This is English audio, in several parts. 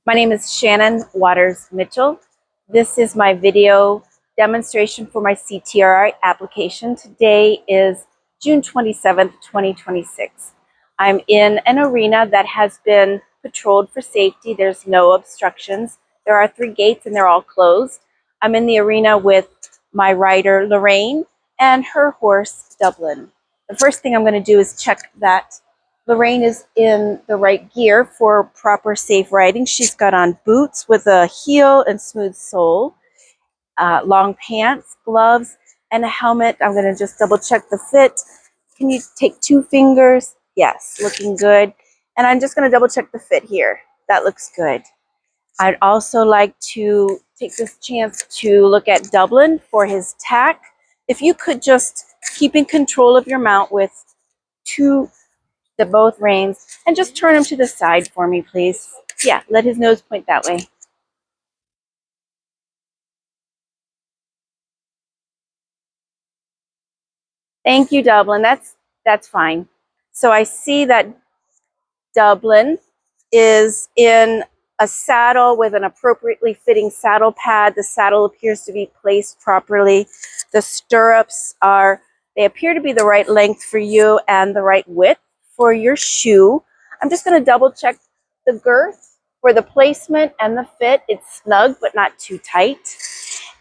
My name is Shannon Waters Mitchell. This is my video demonstration for my CTRI application. Today is June 27th, 2026. I'm in an arena that has been patrolled for safety. There's no obstructions. There are 3 gates and they're all closed. I'm in the arena with my rider Lorraine and her horse Dublin. The first thing I'm going to do is check that Lorraine is in the right gear for proper safe riding. She's got on boots with a heel and smooth sole, long pants, gloves, and a helmet. I'm going to just double check the fit. Can you take 2 fingers? Yes, looking good. And I'm just going to double check the fit here. That looks good. I'd also like to take this chance to look at Dublin for his tack. If you could just keep in control of your mount with both reins and just turn him to the side for me, please. Yeah, let his nose point that way. Thank you, Dublin. That's fine. So I see that Dublin is in a saddle with an appropriately fitting saddle pad. The saddle appears to be placed properly. The stirrups they appear to be the right length for you and the right width for your shoe. I'm just going to double check the girth for the placement and the fit. It's snug but not too tight.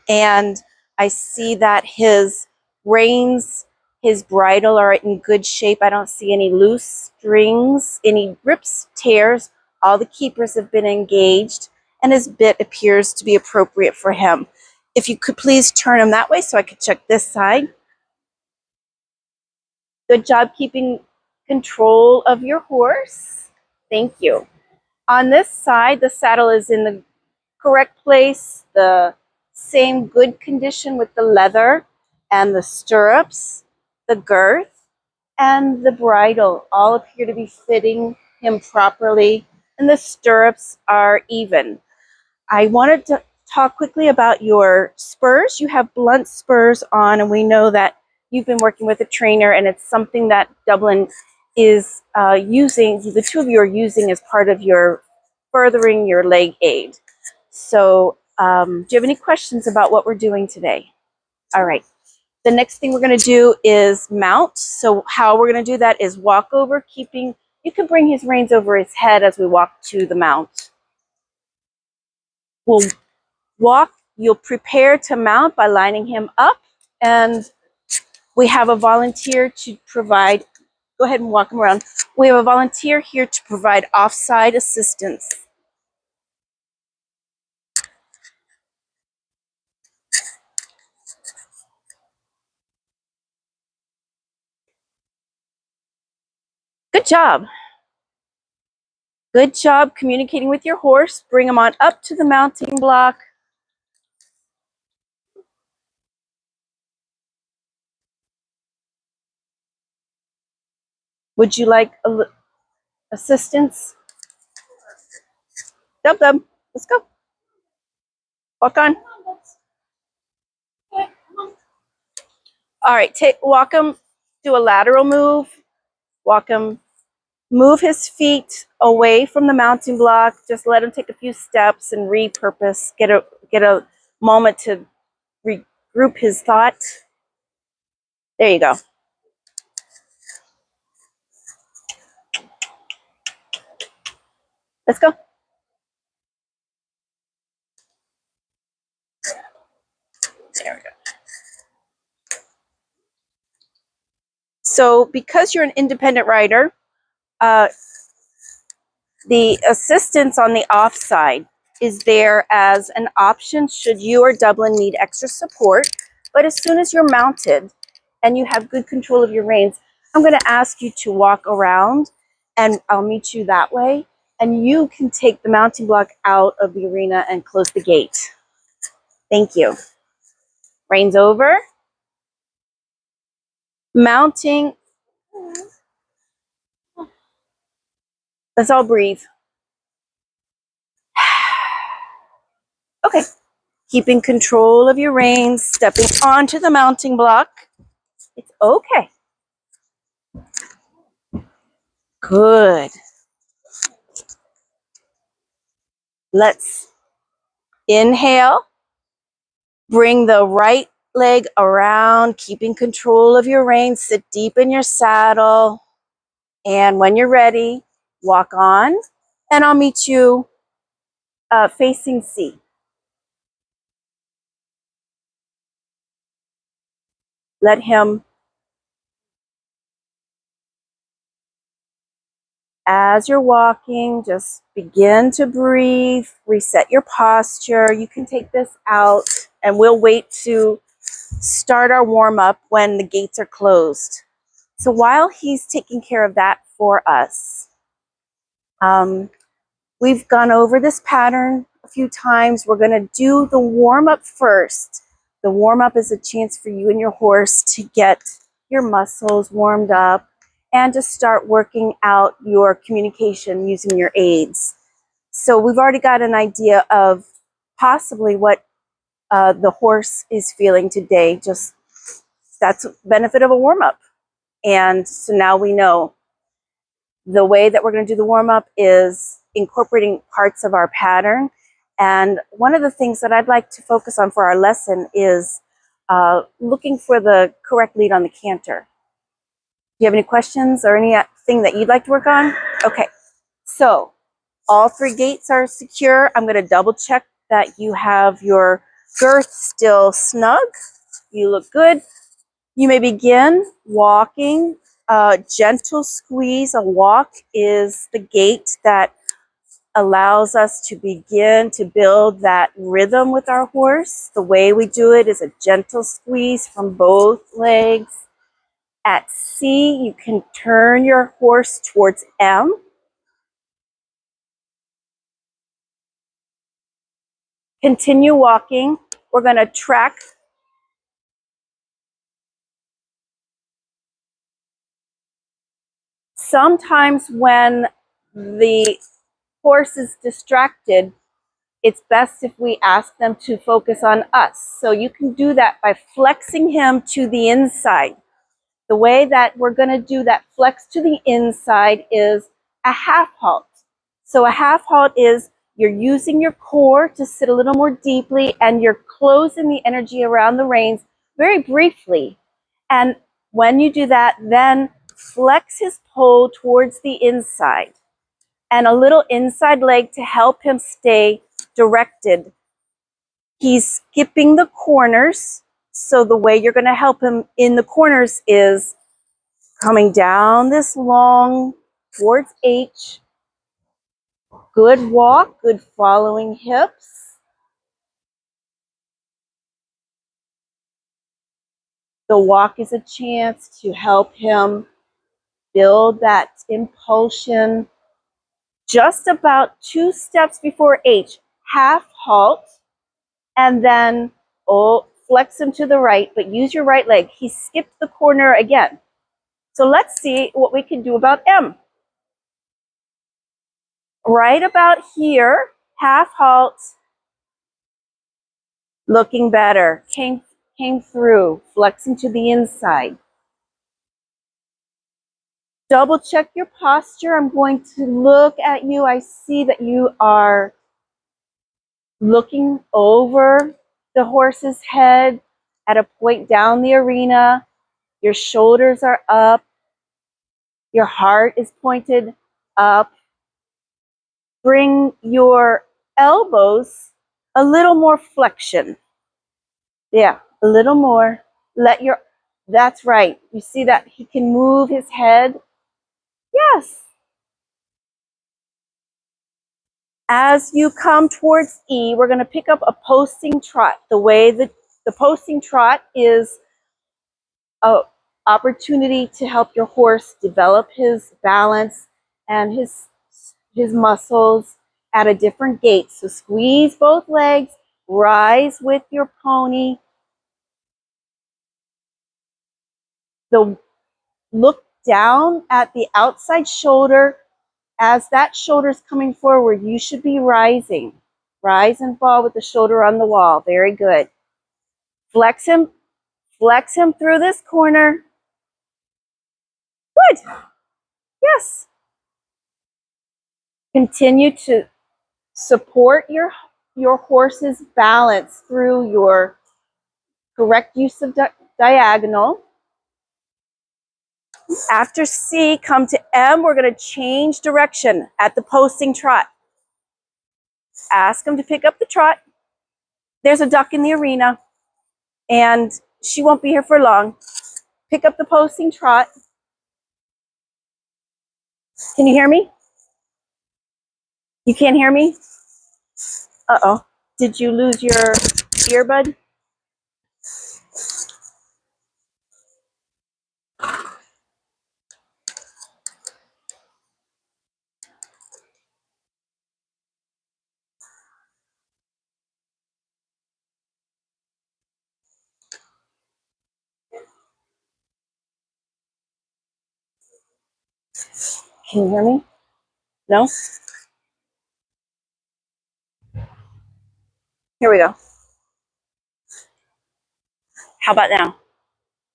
And I see that his reins, his bridle are in good shape. I don't see any loose strings, any rips, tears. All the keepers have been engaged, and his bit appears to be appropriate for him. If you could please turn him that way so I could check this side. Good job keeping control of your horse. Thank you. On this side, the saddle is in the correct place, the same good condition with the leather and the stirrups, the girth, and the bridle all appear to be fitting him properly, and the stirrups are even. I wanted to talk quickly about your spurs. You have blunt spurs on, and we know that you've been working with a trainer, and it's something that Dublin is using, the 2 of you are using as part of your furthering your leg aid. So do you have any questions about what we're doing today? All right. The next thing we're going to do is mount. So how we're going to do that is walk over, you can bring his reins over his head as we walk to the mount. We'll walk, you'll prepare to mount by lining him up, and we have a volunteer to provide, go ahead and walk him around. We have a volunteer here to provide offside assistance. Good job. Good job communicating with your horse. Bring him on up to the mounting block. Would you like assistance? Dub Dub, let's go. Walk on. All right, walk him, do a lateral move. Walk him, move his feet away from the mounting block. Just let him take a few steps and repurpose. Get a moment to regroup his thought. There you go. Let's go. There we go. So because you're an independent rider, the assistance on the offside is there as an option should you or Dublin need extra support. But as soon as you're mounted and you have good control of your reins, I'm going to ask you to walk around and I'll meet you that way. And you can take the mounting block out of the arena and close the gate. Thank you. Reins over. Mounting. Let's all breathe. Okay. Keeping control of your reins, stepping onto the mounting block. It's okay. Good. Let's inhale. Bring the right leg around, keeping control of your reins. Sit deep in your saddle. And when you're ready, walk on. And I'll meet you facing C. Let him, as you're walking, just begin to breathe, reset your posture. You can take this out, and we'll wait to start our warm up when the gates are closed. So while he's taking care of that for us, we've gone over this pattern a few times. We're going to do the warm up first. The warm up is a chance for you and your horse to get your muscles warmed up and to start working out your communication using your aids. So we've already got an idea of possibly what the horse is feeling today. Just that's the benefit of a warm up. And so now we know the way that we're going to do the warm up is incorporating parts of our pattern. And one of the things that I'd like to focus on for our lesson is looking for the correct lead on the canter. Do you have any questions or anything that you'd like to work on? Okay, so all three gates are secure. I'm going to double check that you have your girth still snug. You look good. You may begin walking. Gentle squeeze. A walk is the gait that allows us to begin to build that rhythm with our horse. The way we do it is a gentle squeeze from both legs. At C, you can turn your horse towards M. Continue walking. We're going to track. Sometimes when the horse is distracted, it's best if we ask them to focus on us. So you can do that by flexing him to the inside. The way that we're going to do that flex to the inside is a half halt. So a half halt is you're using your core to sit a little more deeply and you're closing the energy around the reins very briefly. And when you do that, then flex his pole towards the inside and a little inside leg to help him stay directed. He's skipping the corners. So the way you're going to help him in the corners is coming down this long towards H. Good walk, good following hips. The walk is a chance to help him build that impulsion. Just about 2 steps before H, half halt, and then flex him to the right, but use your right leg. He skipped the corner again. So let's see what we can do about M. Right about here, half halt, looking better, came through, flexing to the inside. Double check your posture. I'm going to look at you. I see that you are looking over the horse's head at a point down the arena. Your shoulders are up. Your heart is pointed up. Bring your elbows a little more flexion. Yeah, a little more. That's right. You see that he can move his head? Yes. As you come towards E, we're going to pick up a posting trot. The way that the posting trot is an opportunity to help your horse develop his balance and his muscles at a different gait. So squeeze both legs, rise with your pony. Look down at the outside shoulder. As that shoulder is coming forward, you should be rising. Rise and fall with the shoulder on the wall. Very good. Flex him through this corner. Good. Yes. Continue to Support your horse's balance through your correct use of diagonal. After C, come to M. We're going to change direction at the posting trot. Ask him to pick up the trot. There's a duck in the arena, and she won't be here for long. Pick up the posting trot. Can you hear me? You can't hear me? Uh-oh. Did you lose your earbud? Can you hear me? No? Here we go. How about now?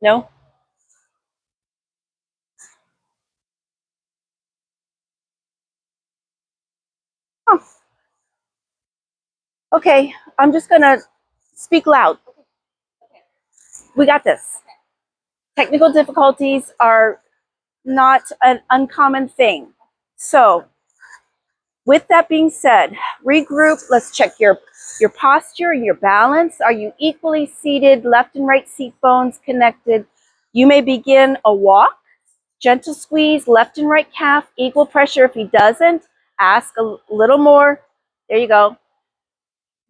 No? Oh. Okay, I'm just gonna speak loud. We got this. Technical difficulties are not an uncommon thing. So, with that being said, regroup. Let's check your posture, your balance. Are you equally seated, left and right seat bones connected? You may begin a walk, gentle squeeze, left and right calf, equal pressure. If he doesn't, ask a little more. There you go.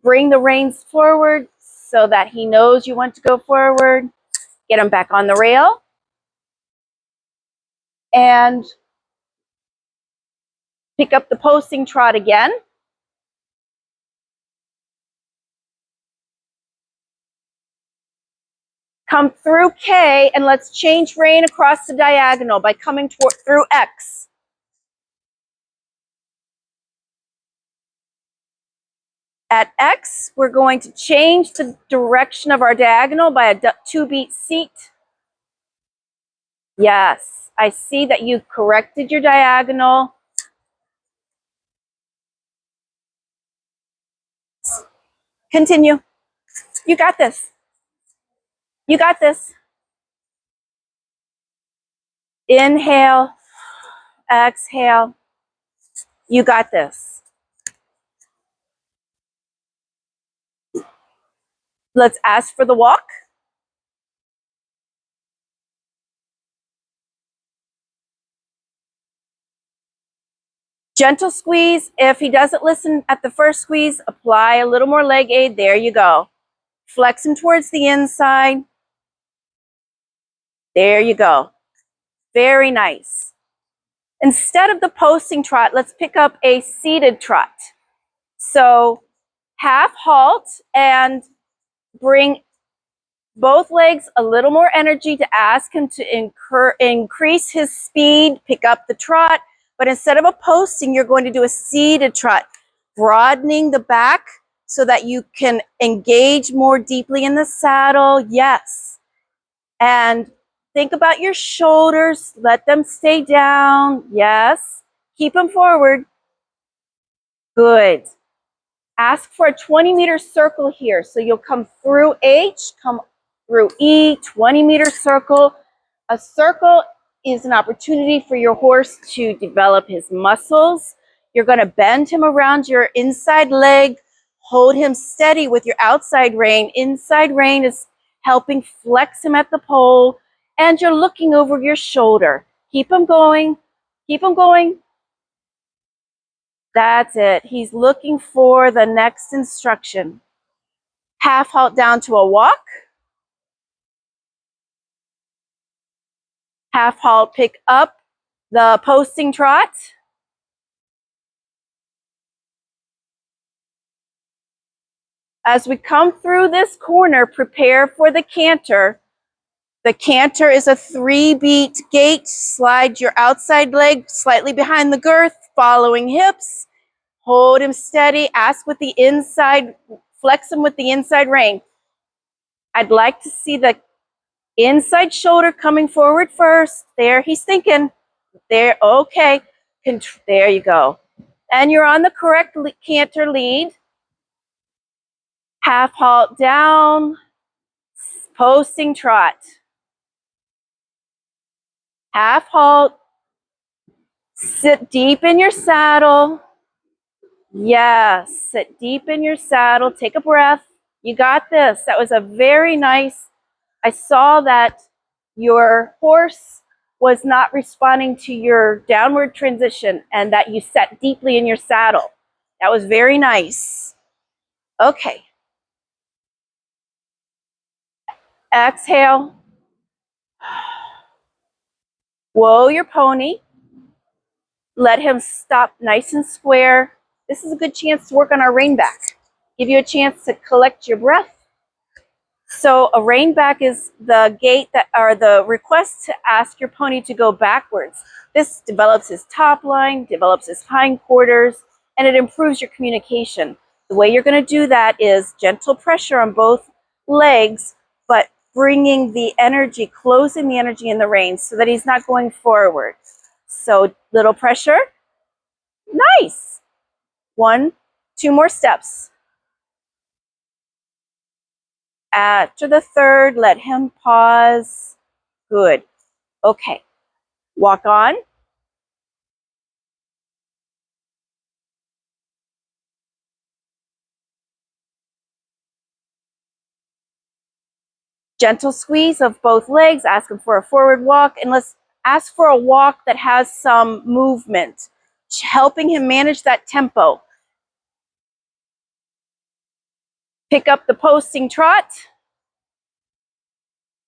Bring the reins forward so that he knows you want to go forward. Get him back on the rail. And pick up the posting trot again. Come through K, and let's change rein across the diagonal by coming through X. At X, we're going to change the direction of our diagonal by a 2-beat seat. Yes, I see that you corrected your diagonal. Continue. You got this. You got this. Inhale, exhale. You got this. Let's ask for the walk. Gentle squeeze. If he doesn't listen at the first squeeze, apply a little more leg aid. There you go. Flex him towards the inside. There you go. Very nice. Instead of the posting trot, let's pick up a seated trot. So half halt and bring both legs a little more energy to ask him to increase his speed, pick up the trot. But instead of a posting, you're going to do a seated trot, broadening the back so that you can engage more deeply in the saddle. Yes. And think about your shoulders. Let them stay down. Yes. Keep them forward. Good. Ask for a 20-meter circle here. So you'll come through H, come through E, 20-meter circle. A circle is an opportunity for your horse to develop his muscles. You're going to bend him around your inside leg. Hold him steady with your outside rein. Inside rein is helping flex him at the pole. And you're looking over your shoulder. Keep him going. Keep him going. That's it. He's looking for the next instruction. Half halt down to a walk. Half halt, pick up the posting trot. As we come through this corner, prepare for the canter. The canter is a 3-beat gait. Slide your outside leg slightly behind the girth, following hips. Hold him steady. Ask with the inside, flex him with the inside rein. I'd like to see the inside shoulder coming forward first. There, he's thinking. There, okay. There you go. And you're on the correct canter lead. Half halt down, posting trot. Half halt, sit deep in your saddle. Yes, sit deep in your saddle, take a breath. You got this. That was a very nice, I saw that your horse was not responding to your downward transition and that you sat deeply in your saddle. That was very nice. Okay. Exhale. Whoa your pony. Let him stop nice and square. This is a good chance to work on our rein back. Give you a chance to collect your breath. So a rein back is the gait that, or the request to ask your pony to go backwards. This develops his top line, develops his hindquarters, and it improves your communication. The way you're going to do that is gentle pressure on both legs, but bringing the energy, closing the energy in the reins so that he's not going forward. So little pressure. Nice. 1, 2 more steps. After the third, let him pause. Good. Okay. Walk on. Gentle squeeze of both legs. Ask him for a forward walk. And let's ask for a walk that has some movement, helping him manage that tempo. Pick up the posting trot.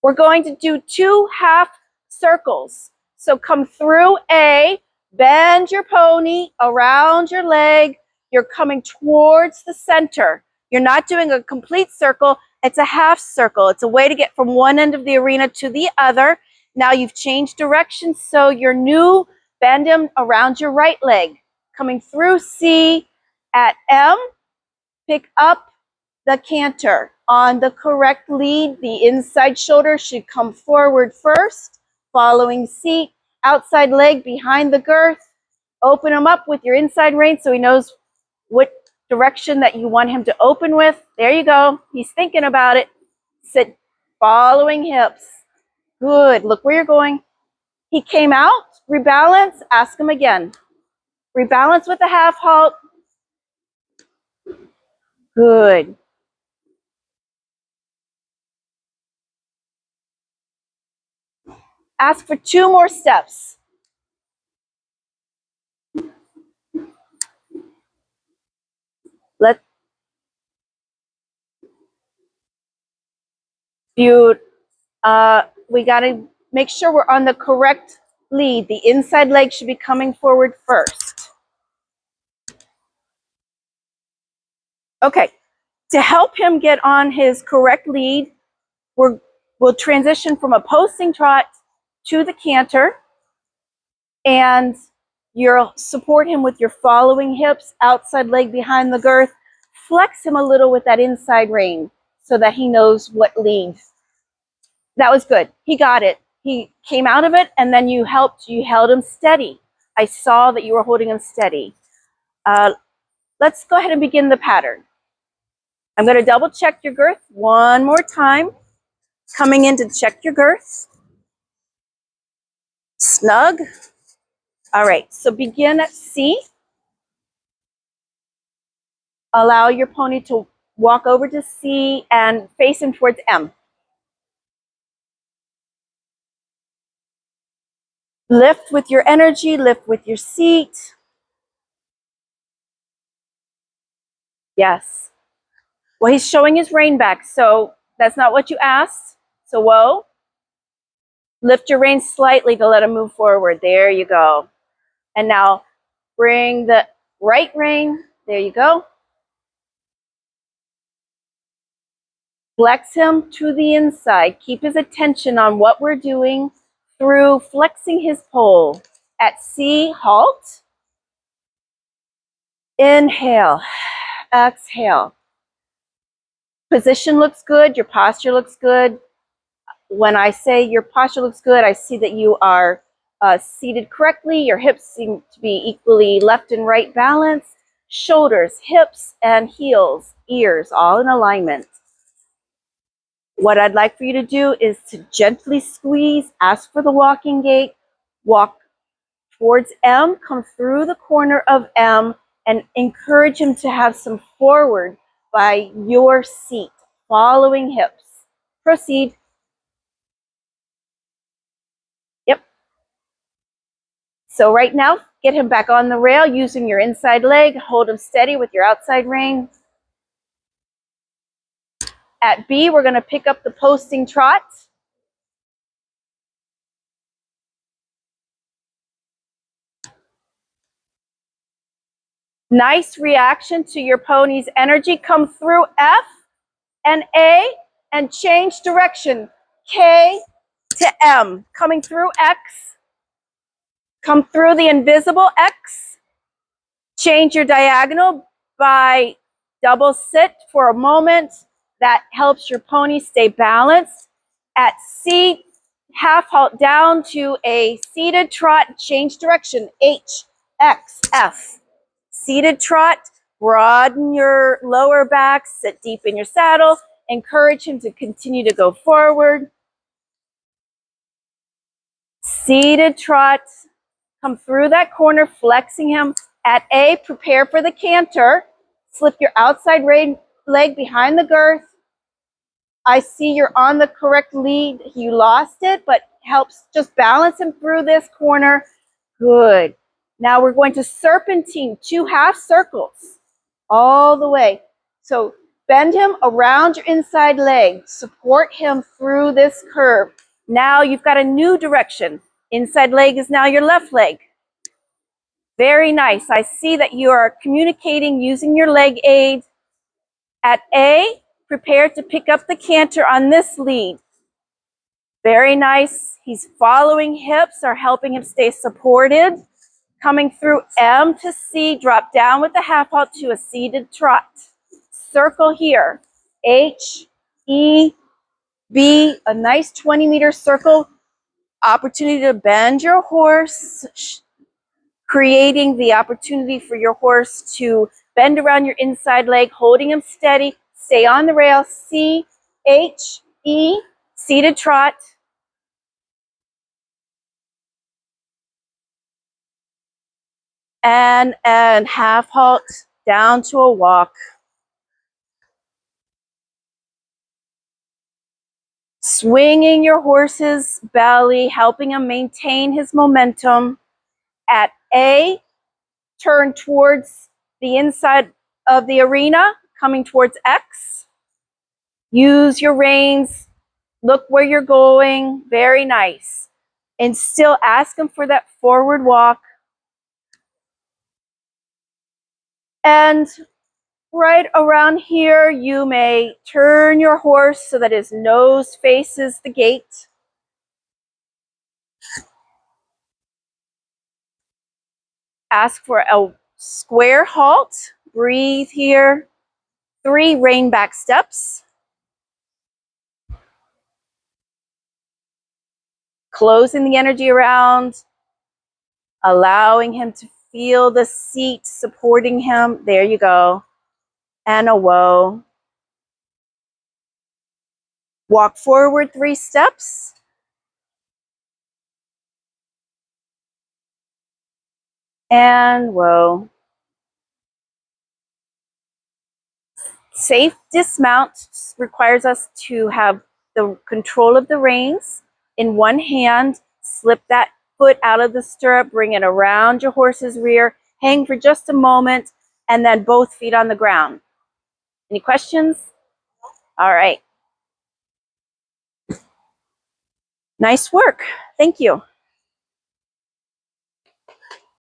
We're going to do 2 half circles. So come through A, bend your pony around your leg. You're coming towards the center. You're not doing a complete circle. It's a half circle. It's a way to get from one end of the arena to the other. Now you've changed direction, so your new bend him around your right leg. Coming through C at M, pick up the canter. On the correct lead, the inside shoulder should come forward first, following seat, outside leg behind the girth. Open him up with your inside rein so he knows what direction that you want him to open with. There you go. He's thinking about it. Sit, following hips. Good. Look where you're going. He came out. Rebalance. Ask him again. Rebalance with a half halt. Good. Ask for 2 more steps. We got to make sure we're on the correct lead. The inside leg should be coming forward first. Okay, to help him get on his correct lead, we'll transition from a posting trot to the canter, and you'll support him with your following hips, outside leg behind the girth. Flex him a little with that inside rein so that he knows what lead. That was good. He got it. He came out of it, and then you held him steady. I saw that you were holding him steady. Let's go ahead and begin the pattern. I'm going to double check your girth one more time. Coming in to check your girth. Snug. All right, so begin at C. Allow your pony to walk over to C and face him towards M. Lift with your energy, lift with your seat. Yes. Well, he's showing his rein back, so that's not what you asked. So whoa. Lift your rein slightly to let him move forward. There you go. And now bring the right rein. There you go. Flex him to the inside. Keep his attention on what we're doing through flexing his pole. At C, halt. Inhale. Exhale. Position looks good. Your posture looks good. When I say your posture looks good, I see that you are seated correctly. Your hips seem to be equally left and right balanced. Shoulders, hips, and heels, ears, all in alignment. What I'd like for you to do is to gently squeeze, ask for the walking gait, walk towards M, come through the corner of M, and encourage him to have some forward by your seat, following hips. Proceed. Yep. So right now, get him back on the rail using your inside leg. Hold him steady with your outside rein. At B, we're going to pick up the posting trot. Nice reaction to your pony's energy. Come through F and A and change direction. K to M. Coming through X. Come through the invisible X. Change your diagonal by double sit for a moment. That helps your pony stay balanced. At C, half halt down to a seated trot. Change direction. H, X, F. Seated trot, broaden your lower back, sit deep in your saddle, encourage him to continue to go forward. Seated trot, come through that corner, flexing him. At A, prepare for the canter. Slip your outside leg behind the girth. I see you're on the correct lead. You lost it, but helps just balance him through this corner. Good. Now we're going to serpentine, 2 half circles all the way. So bend him around your inside leg. Support him through this curve. Now you've got a new direction. Inside leg is now your left leg. Very nice. I see that you are communicating using your leg aid. At A, prepare to pick up the canter on this lead. Very nice. He's following hips or helping him stay supported. Coming through M to C, drop down with the half halt to a seated trot. Circle here. H, E, B, a nice 20-meter circle. Opportunity to bend your horse, creating the opportunity for your horse to bend around your inside leg, holding him steady. Stay on the rail. C, H, E, seated trot. And half halt down to a walk. Swinging your horse's belly, helping him maintain his momentum. At A, turn towards the inside of the arena, coming towards X. Use your reins. Look where you're going. Very nice. And still ask him for that forward walk. And right around here, you may turn your horse so that his nose faces the gate. Ask for a square halt. Breathe here. 3 rein back steps. Closing the energy around. Allowing him to feel the seat supporting him. There you go. And a whoa. Walk forward 3 steps. And whoa. Safe dismount requires us to have the control of the reins in one hand. Slip that foot out of the stirrup, bring it around your horse's rear, hang for just a moment, and then both feet on the ground. Any questions? All right. Nice work. Thank you.